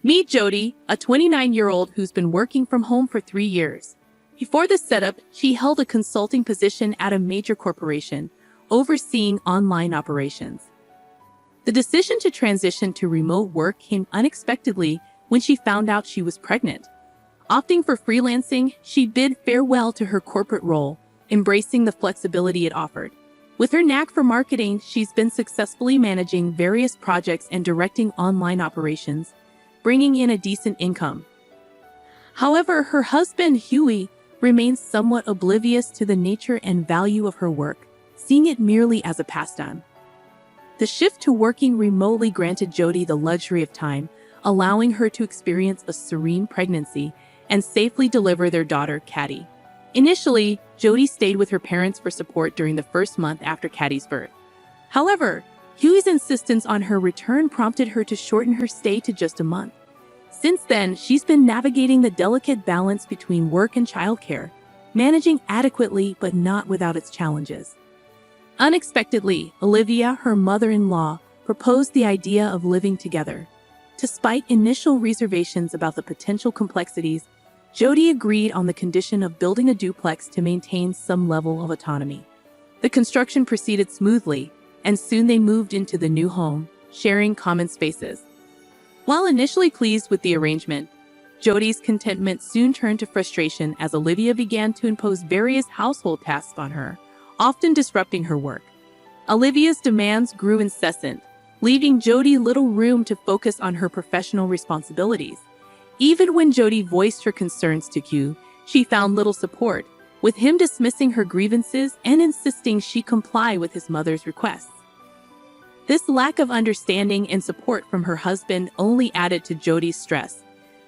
Meet Jody, a 29-year-old who's been working from home for 3 years. Before this setup, she held a consulting position at a major corporation, overseeing online operations. The decision to transition to remote work came unexpectedly when she found out she was pregnant. Opting for freelancing, she bid farewell to her corporate role, embracing the flexibility it offered. With her knack for marketing, she's been successfully managing various projects and directing online operations, bringing in a decent income. However, her husband, Huey, remains somewhat oblivious to the nature and value of her work, seeing it merely as a pastime. The shift to working remotely granted Jody the luxury of time, allowing her to experience a serene pregnancy and safely deliver their daughter, Caddy. Initially, Jody stayed with her parents for support during the first month after Caddy's birth. However, Huey's insistence on her return prompted her to shorten her stay to just a month. Since then, she's been navigating the delicate balance between work and childcare, managing adequately but not without its challenges. Unexpectedly, Olivia, her mother-in-law, proposed the idea of living together. Despite initial reservations about the potential complexities, Jody agreed on the condition of building a duplex to maintain some level of autonomy. The construction proceeded smoothly, and soon they moved into the new home, sharing common spaces. While initially pleased with the arrangement, Jody's contentment soon turned to frustration as Olivia began to impose various household tasks on her, often disrupting her work. Olivia's demands grew incessant, leaving Jody little room to focus on her professional responsibilities. Even when Jody voiced her concerns to Hugh, she found little support, with him dismissing her grievances and insisting she comply with his mother's requests. This lack of understanding and support from her husband only added to Jody's stress,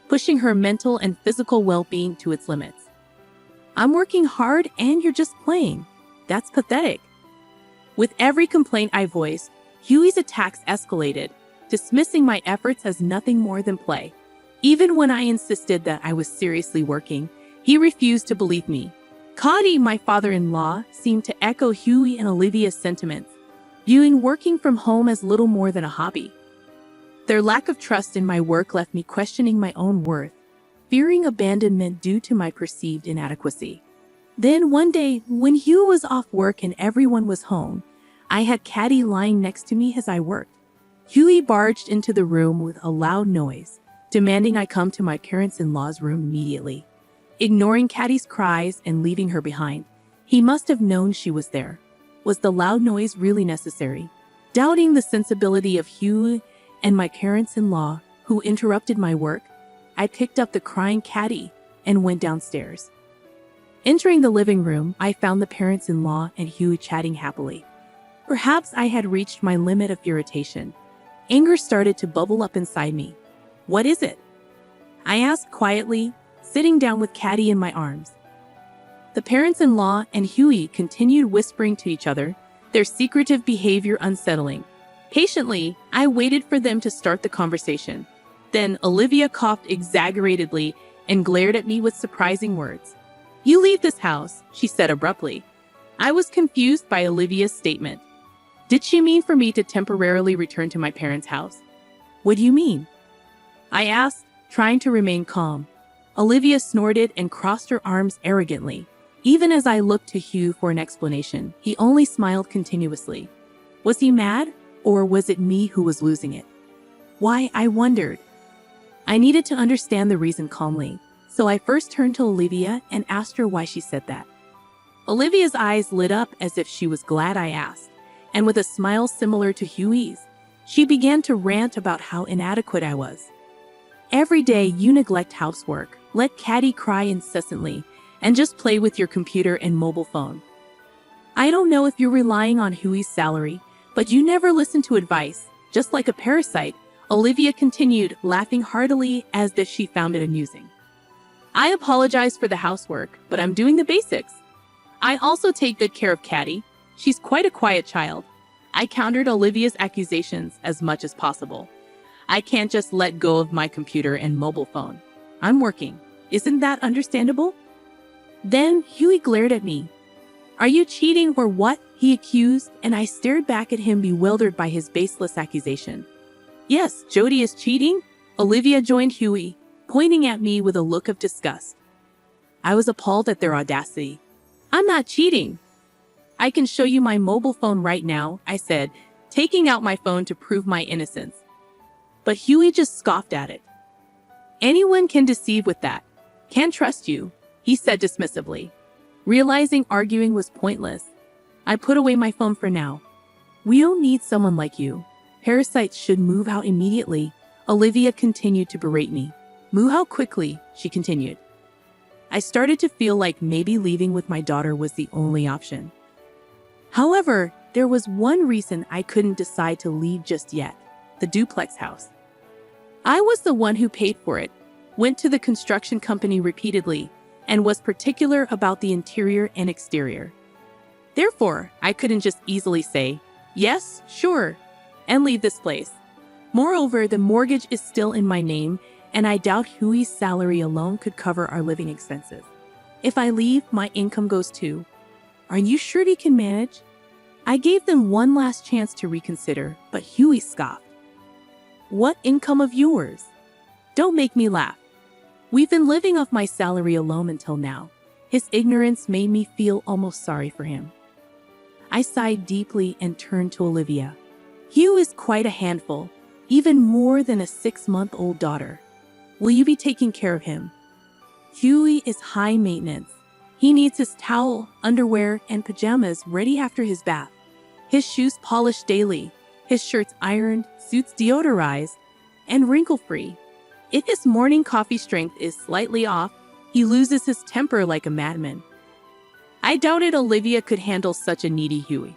pushing her mental and physical well-being to its limits. "I'm working hard and you're just playing. That's pathetic." With every complaint I voiced, Huey's attacks escalated, dismissing my efforts as nothing more than play. Even when I insisted that I was seriously working, he refused to believe me. Cody, my father-in-law, seemed to echo Huey and Olivia's sentiments, viewing working from home as little more than a hobby. Their lack of trust in my work left me questioning my own worth, fearing abandonment due to my perceived inadequacy. Then one day, when Hugh was off work and everyone was home, I had Caddy lying next to me as I worked. Huey barged into the room with a loud noise, demanding I come to my parents-in-law's room immediately. Ignoring Caddy's cries and leaving her behind, he must have known she was there. Was the loud noise really necessary? Doubting the sensibility of Hugh and my parents-in-law, who interrupted my work, I picked up the crying Caddy and went downstairs. Entering the living room, I found the parents-in-law and Huey chatting happily. Perhaps I had reached my limit of irritation. Anger started to bubble up inside me. "What is it?" I asked quietly, sitting down with Caddy in my arms. The parents-in-law and Huey continued whispering to each other, their secretive behavior unsettling. Patiently, I waited for them to start the conversation. Then Olivia coughed exaggeratedly and glared at me with surprising words. "You leave this house," she said abruptly. I was confused by Olivia's statement. Did she mean for me to temporarily return to my parents' house? "What do you mean?" I asked, trying to remain calm. Olivia snorted and crossed her arms arrogantly. Even as I looked to Hugh for an explanation, he only smiled continuously. Was he mad, or was it me who was losing it? Why, I wondered. I needed to understand the reason calmly, so I first turned to Olivia and asked her why she said that. Olivia's eyes lit up as if she was glad I asked, and with a smile similar to Huey's, she began to rant about how inadequate I was. "Every day you neglect housework, let Caddy cry incessantly, and just play with your computer and mobile phone. I don't know if you're relying on Huey's salary, but you never listen to advice, just like a parasite," Olivia continued, laughing heartily as if she found it amusing. "I apologize for the housework, but I'm doing the basics. I also take good care of Caddy. She's quite a quiet child." I countered Olivia's accusations as much as possible. "I can't just let go of my computer and mobile phone. I'm working. Isn't that understandable?" Then Huey glared at me. "Are you cheating or what?" he accused, and I stared back at him bewildered by his baseless accusation. "Yes, Jody is cheating," Olivia joined Huey, pointing at me with a look of disgust. I was appalled at their audacity. I'm not cheating. I can show you my mobile phone right now, I said, taking out my phone to prove my innocence. But Huey just scoffed at it. Anyone can deceive with that. Can't trust you, he said dismissively. Realizing arguing was pointless, I put away my phone for now. We don't need someone like you. Parasites should move out immediately. Olivia continued to berate me. Move out quickly, she continued. I started to feel like maybe leaving with my daughter was the only option. However, there was one reason I couldn't decide to leave just yet: the duplex house. I was the one who paid for it, went to the construction company repeatedly, and was particular about the interior and exterior. Therefore, I couldn't just easily say, yes, sure, and leave this place. Moreover, the mortgage is still in my name, and I doubt Huey's salary alone could cover our living expenses. If I leave, my income goes too. Are you sure he can manage? I gave them one last chance to reconsider, but Huey scoffed. What income of yours? Don't make me laugh. We've been living off my salary alone until now. His ignorance made me feel almost sorry for him. I sighed deeply and turned to Olivia. Hugh is quite a handful, even more than a 6-month-old daughter. Will you be taking care of him? Huey is high maintenance. He needs his towel, underwear, and pajamas ready after his bath. His shoes polished daily, his shirts ironed, suits deodorized, and wrinkle-free. If his morning coffee strength is slightly off, he loses his temper like a madman. I doubted Olivia could handle such a needy Huey.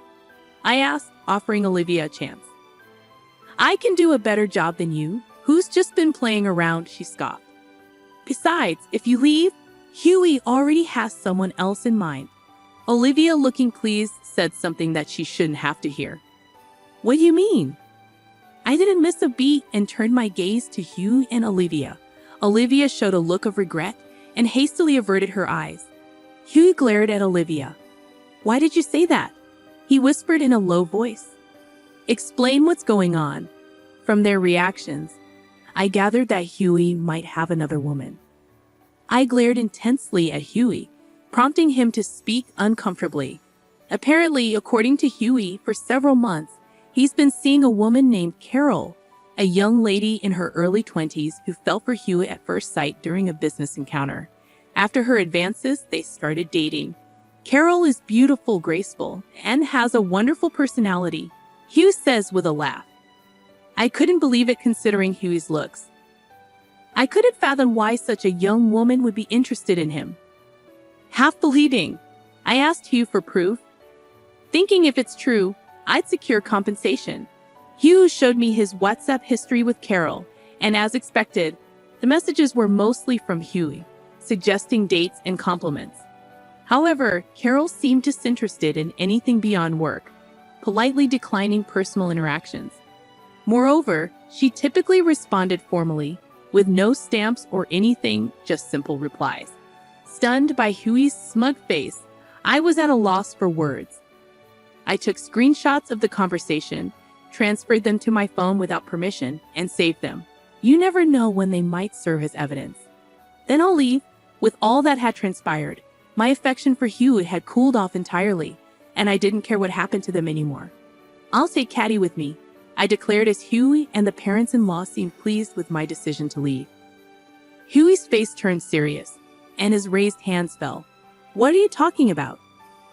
I asked, offering Olivia a chance. I can do a better job than you. Who's just been playing around, she scoffed. Besides, if you leave, Huey already has someone else in mind. Olivia, looking pleased, said something that she shouldn't have to hear. What do you mean? I didn't miss a beat and turned my gaze to Hugh and Olivia. Olivia showed a look of regret and hastily averted her eyes. Hugh glared at Olivia. Why did you say that? He whispered in a low voice. Explain what's going on. From their reactions, I gathered that Huey might have another woman. I glared intensely at Huey, prompting him to speak uncomfortably. Apparently, according to Huey, for several months, he's been seeing a woman named Carol, a young lady in her early 20s who fell for Huey at first sight during a business encounter. After her advances, they started dating. Carol is beautiful, graceful, and has a wonderful personality, Hugh says with a laugh. I couldn't believe it considering Huey's looks. I couldn't fathom why such a young woman would be interested in him. Half believing, I asked Hugh for proof, thinking if it's true, I'd secure compensation. Hugh showed me his WhatsApp history with Carol, and as expected, the messages were mostly from Huey, suggesting dates and compliments. However, Carol seemed disinterested in anything beyond work, politely declining personal interactions. Moreover, she typically responded formally, with no stamps or anything, just simple replies. Stunned by Huey's smug face, I was at a loss for words. I took screenshots of the conversation, transferred them to my phone without permission, and saved them. You never know when they might serve as evidence. Then I'll leave. With all that had transpired, my affection for Huey had cooled off entirely, and I didn't care what happened to them anymore. I'll take Caddy with me, I declared as Huey and the parents-in-law seemed pleased with my decision to leave. Huey's face turned serious, and his raised hands fell. What are you talking about?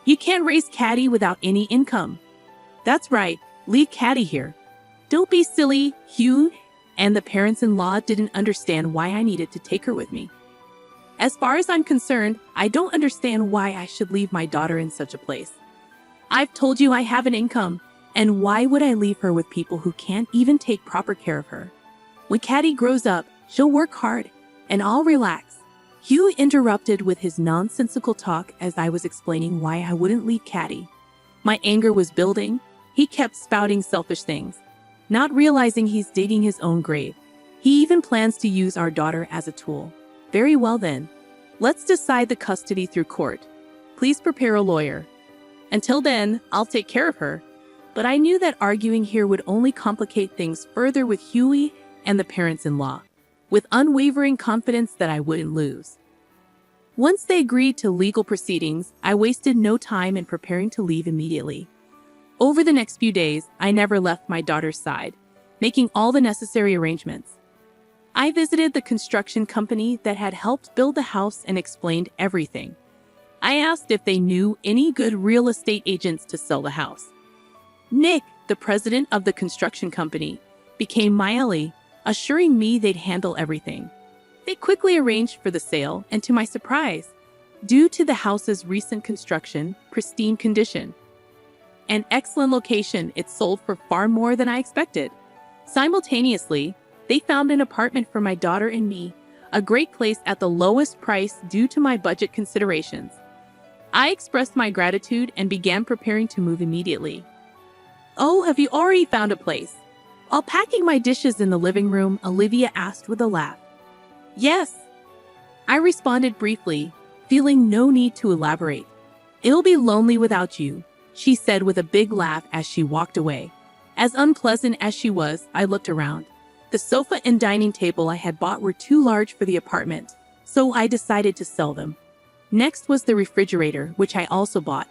You can't raise Caddy without any income. That's right, leave Caddy here. Don't be silly, Hugh, and the parents-in-law didn't understand why I needed to take her with me. As far as I'm concerned, I don't understand why I should leave my daughter in such a place. I've told you I have an income, and why would I leave her with people who can't even take proper care of her? When Caddy grows up, she'll work hard, and I'll relax. Hugh interrupted with his nonsensical talk as I was explaining why I wouldn't leave Caddy. My anger was building. He kept spouting selfish things, not realizing he's digging his own grave. He even plans to use our daughter as a tool. Very well then. Let's decide the custody through court. Please prepare a lawyer. Until then, I'll take care of her. But I knew that arguing here would only complicate things further with Huey and the parents-in-law. with unwavering confidence that I wouldn't lose. Once they agreed to legal proceedings, I wasted no time in preparing to leave immediately. Over the next few days, I never left my daughter's side, making all the necessary arrangements. I visited the construction company that had helped build the house and explained everything. I asked if they knew any good real estate agents to sell the house. Nick, the president of the construction company, became my ally, assuring me they'd handle everything. They quickly arranged for the sale, and to my surprise, due to the house's recent construction, pristine condition, and excellent location, it sold for far more than I expected. Simultaneously, they found an apartment for my daughter and me, a great place at the lowest price due to my budget considerations. I expressed my gratitude and began preparing to move immediately. "Oh, have you already found a place?" While packing my dishes in the living room, Olivia asked with a laugh. "Yes," I responded briefly, feeling no need to elaborate. "It'll be lonely without you," she said with a big laugh as she walked away. As unpleasant as she was, I looked around. The sofa and dining table I had bought were too large for the apartment, so I decided to sell them. Next was the refrigerator, which I also bought.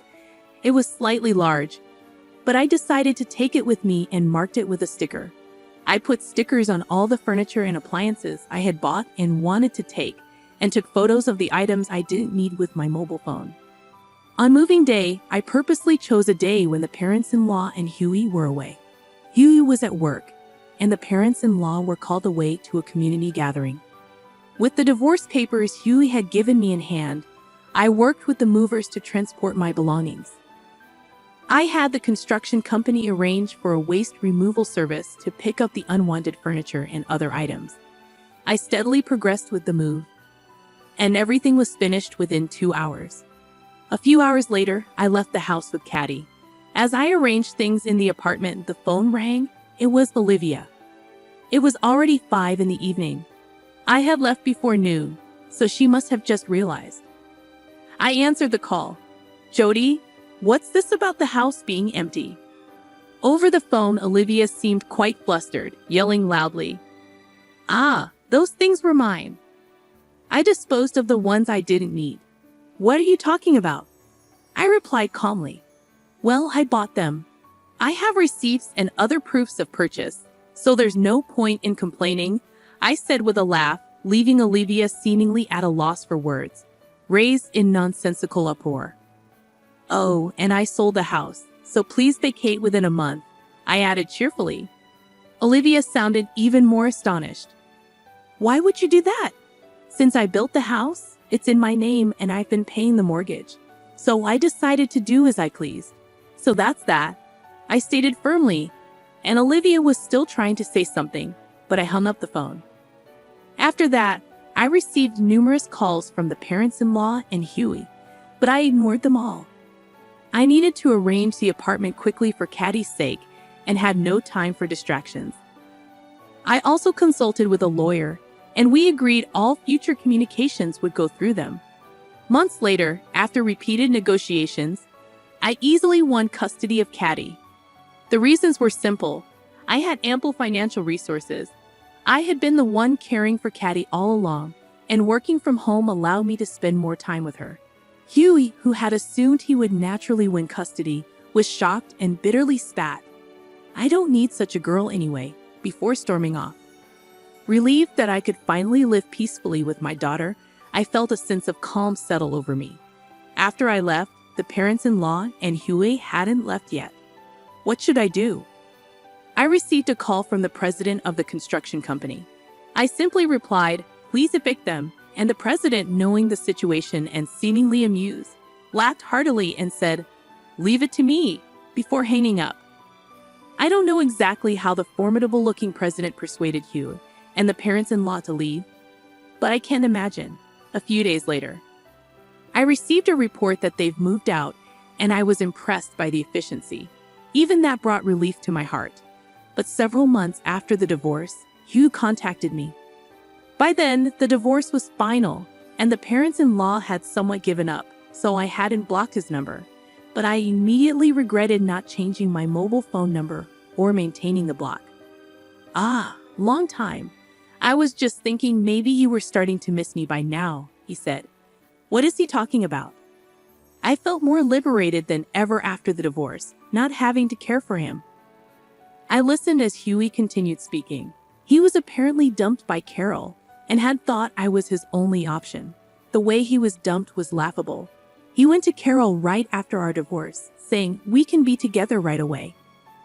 It was slightly large, but I decided to take it with me and marked it with a sticker. I put stickers on all the furniture and appliances I had bought and wanted to take, and took photos of the items I didn't need with my mobile phone. On moving day, I purposely chose a day when the parents-in-law and Huey were away. Huey was at work, and the parents-in-law were called away to a community gathering. With the divorce papers Huey had given me in hand, I worked with the movers to transport my belongings. I had the construction company arrange for a waste removal service to pick up the unwanted furniture and other items. I steadily progressed with the move, and everything was finished within 2 hours. A few hours later, I left the house with Caddy. As I arranged things in the apartment, the phone rang. It was Olivia. It was already 5 in the evening. I had left before noon, so she must have just realized. I answered the call. "Jody, what's this about the house being empty?" Over the phone, Olivia seemed quite flustered, yelling loudly. "Ah, those things were mine. I disposed of the ones I didn't need." "What are you talking about?" I replied calmly. "Well, I bought them. I have receipts and other proofs of purchase, so there's no point in complaining," I said with a laugh, leaving Olivia seemingly at a loss for words, raised in nonsensical uproar. "Oh, and I sold the house, so please vacate within a month," I added cheerfully. Olivia sounded even more astonished. "Why would you do that? Since I built the house, it's in my name and I've been paying the mortgage, so I decided to do as I pleased. So that's that," I stated firmly, and Olivia was still trying to say something, but I hung up the phone. After that, I received numerous calls from the parents-in-law and Huey, but I ignored them all. I needed to arrange the apartment quickly for Caddy's sake and had no time for distractions. I also consulted with a lawyer, and we agreed all future communications would go through them. Months later, after repeated negotiations, I easily won custody of Caddy. The reasons were simple. I had ample financial resources. I had been the one caring for Caddy all along, and working from home allowed me to spend more time with her. Huey, who had assumed he would naturally win custody, was shocked and bitterly spat. "I don't need such a girl anyway," before storming off. Relieved that I could finally live peacefully with my daughter, I felt a sense of calm settle over me. After I left, the parents-in-law and Huey hadn't left yet. What should I do? I received a call from the president of the construction company. I simply replied, "Please evict them," and the president, knowing the situation and seemingly amused, laughed heartily and said, "Leave it to me," before hanging up. I don't know exactly how the formidable-looking president persuaded Huey and the parents-in-law to leave, but I can't imagine. A few days later, I received a report that they've moved out, and I was impressed by the efficiency. Even that brought relief to my heart. But several months after the divorce, Hugh contacted me. By then, the divorce was final, and the parents-in-law had somewhat given up, so I hadn't blocked his number. But I immediately regretted not changing my mobile phone number or maintaining the block. "Ah, long time. I was just thinking maybe you were starting to miss me by now, he said. What is he talking about? I felt more liberated than ever after the divorce, not having to care for him. I listened as Huey continued speaking. He was apparently dumped by Carol and had thought I was his only option. The way he was dumped was laughable. He went to Carol right after our divorce, saying, "We can be together right away."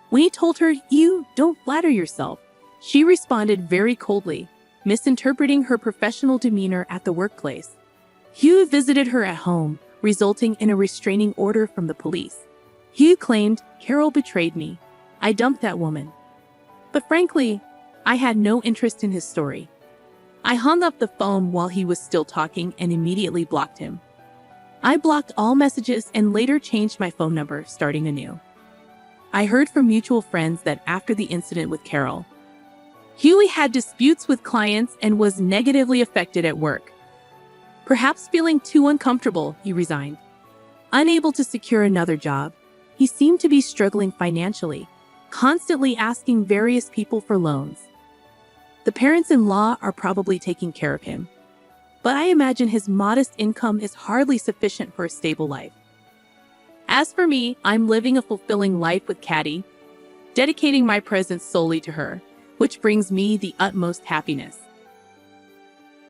When he told her, "You don't flatter yourself," she responded very coldly, misinterpreting her professional demeanor at the workplace. Hugh visited her at home, resulting in a restraining order from the police. Hugh claimed, "Carol betrayed me. I dumped that woman." But frankly, I had no interest in his story. I hung up the phone while he was still talking and immediately blocked him. I blocked all messages and later changed my phone number, starting anew. I heard from mutual friends that after the incident with Carol, Huey had disputes with clients and was negatively affected at work. Perhaps feeling too uncomfortable, he resigned. Unable to secure another job, he seemed to be struggling financially, constantly asking various people for loans. The parents-in-law are probably taking care of him, but I imagine his modest income is hardly sufficient for a stable life. As for me, I'm living a fulfilling life with Caddy, dedicating my presence solely to her, which brings me the utmost happiness.